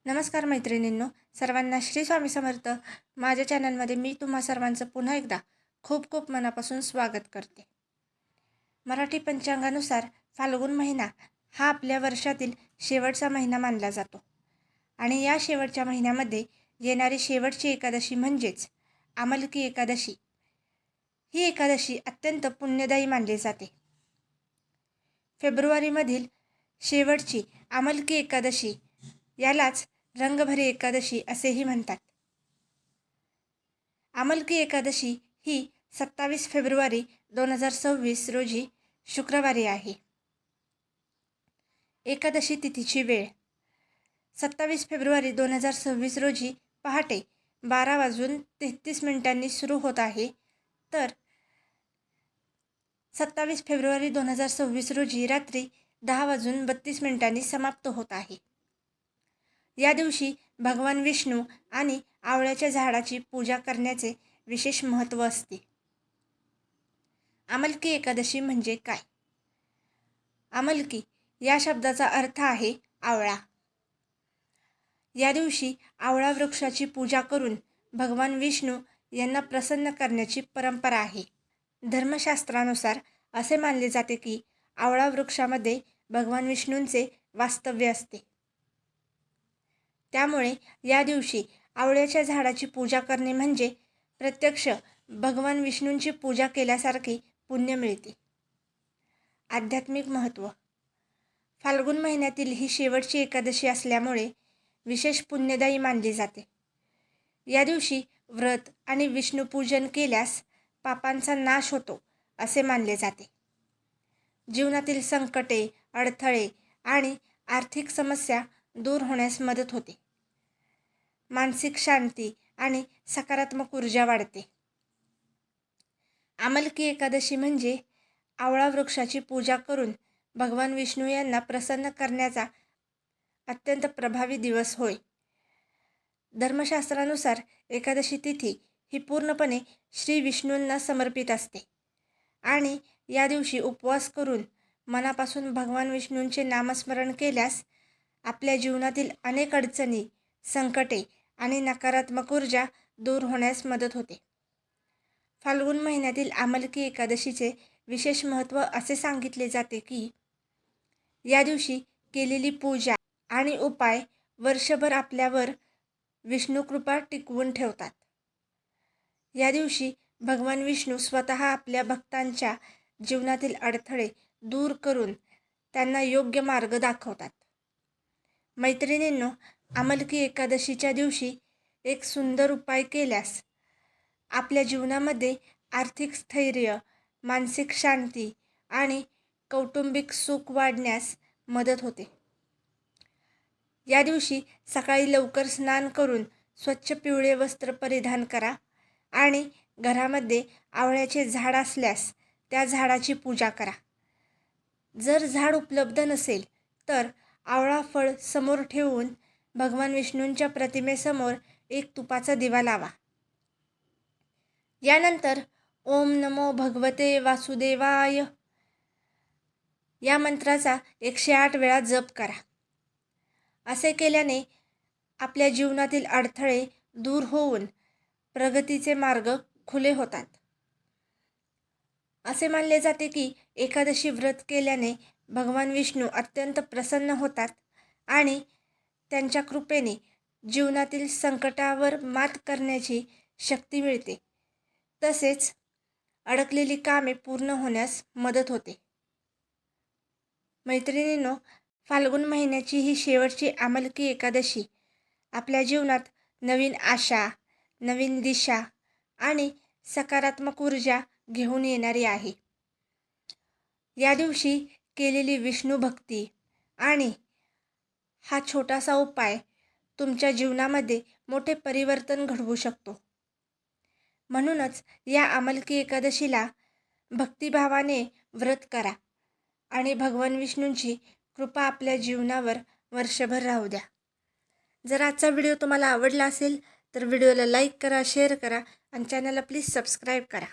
नमस्कार मैत्रिणींनो, सर्वांना श्री स्वामी समर्थ. माझ्या चॅनलमध्ये मी तुम्हा सर्वांचं पुन्हा एकदा खूप खूप मनापासून स्वागत करते. मराठी पंचांगानुसार फाल्गुन महिना हा आपल्या वर्षातील शेवटचा महिना मानला जातो आणि या शेवटच्या महिन्यामध्ये येणारी शेवटची एकादशी म्हणजेच आमलकी एकादशी ही एकादशी अत्यंत पुण्यदायी मानली जाते. फेब्रुवारीमधील शेवटची आमलकी एकादशी यालाच रंगभरी एकादशी असेही म्हणतात. आमलकी एकादशी ही 27 फेब्रुवारी 2026 रोजी शुक्रवारी आहे. एकादशी तिथीची वेळ 27 फेब्रुवारी 2026 रोजी पहाटे 12:33 सुरू होत आहे, तर 27 फेब्रुवारी 2026 रोजी रात्री 10:32 समाप्त होत आहे. या दिवशी भगवान विष्णू आणि आवळ्याच्या झाडाची पूजा करण्याचे विशेष महत्त्व असते. आमलकी एकादशी म्हणजे काय? आमलकी या शब्दाचा अर्थ आहे आवळा. या दिवशी आवळा वृक्षाची पूजा करून भगवान विष्णू यांना प्रसन्न करण्याची परंपरा आहे. धर्मशास्त्रानुसार असे मानले जाते की आवळा वृक्षामध्ये भगवान विष्णूंचे वास्तव्य असते. त्यामुळे या दिवशी आवळ्याच्या झाडाची पूजा करणे म्हणजे प्रत्यक्ष भगवान विष्णूंची पूजा केल्यासारखे पुण्य मिळते. आध्यात्मिक महत्त्व. फाल्गुन महिन्यातील ही शेवटची एकादशी असल्यामुळे विशेष पुण्यदायी मानली जाते. या दिवशी व्रत आणि विष्णुपूजन केल्यास पापांचा नाश होतो असे मानले जाते. जीवनातील संकटे, अडथळे आणि आर्थिक समस्या दूर होण्यास मदत होते. मानसिक शांती आणि सकारात्मक ऊर्जा वाढते. आमलकी एकादशी म्हणजे आवळा वृक्षाची पूजा करून भगवान विष्णू यांना प्रसन्न करण्याचा अत्यंत प्रभावी दिवस होय. धर्मशास्त्रानुसार एकादशी तिथी ही पूर्णपणे श्री विष्णूंना समर्पित असते आणि या दिवशी उपवास करून मनापासून भगवान विष्णूंचे नामस्मरण केल्यास आपल्या जीवनातील अनेक अडचणी, संकटे आणि नकारात्मक ऊर्जा दूर होण्यास मदत होते. फाल्गुन महिन्यातील आमलकी एकादशीचे विशेष महत्त्व असे सांगितले जाते की या दिवशी केलेली पूजा आणि उपाय वर्षभर आपल्यावर विष्णुकृपा टिकवून ठेवतात. या दिवशी भगवान विष्णू स्वतः आपल्या भक्तांच्या जीवनातील अडथळे दूर करून त्यांना योग्य मार्ग दाखवतात. मैत्रिणींनो, आमलकी एकादशीच्या दिवशी एक सुंदर उपाय केल्यास आपल्या जीवनामध्ये आर्थिक स्थैर्य, मानसिक शांती आणि कौटुंबिक सुख वाढण्यास मदत होते. या दिवशी सकाळी लवकर स्नान करून स्वच्छ पिवळे वस्त्र परिधान करा आणि घरामध्ये आवळ्याचे झाड असल्यास त्या झाडाची पूजा करा. जर झाड उपलब्ध नसेल तर आवळा फळ समोर ठेवून भगवान विष्णूंच्या प्रतिमेसमोर एक तुपाचा दिवा लावा. यानंतर ओम नमो भगवते वासुदेवाय या मंत्राचा 108 वेळा जप करा. असे केल्याने आपल्या जीवनातील अडथळे दूर होऊन प्रगतीचे मार्ग खुले होतात. असे मानले जाते की एकादशी व्रत केल्याने भगवान विष्णू अत्यंत प्रसन्न होतात आणि त्यांच्या कृपेने जीवनातील संकटावर मात करण्याची शक्ती मिळते. तसेच अडकलेली कामे पूर्ण होण्यास मदत होते. मैत्रिणींनो, फाल्गुन महिन्याची ही शेवटची आमलकी एकादशी आपल्या जीवनात नवीन आशा, नवीन दिशा आणि सकारात्मक ऊर्जा घेऊन येणारी आहे. या दिवशी केलेली विष्णू भक्ती आणि हा छोटासा उपाय तुमच्या जीवनामध्ये मोठे परिवर्तन घडवू शकतो. म्हणूनच या आमलकी एकादशीला भक्तिभावाने व्रत करा आणि भगवान विष्णूंची कृपा आपल्या जीवनावर वर्षभर राहू द्या. जर आजचा व्हिडिओ तुम्हाला आवडला असेल तर व्हिडिओला लाईक करा, शेअर करा आणि चॅनलला प्लीज सबस्क्राईब करा.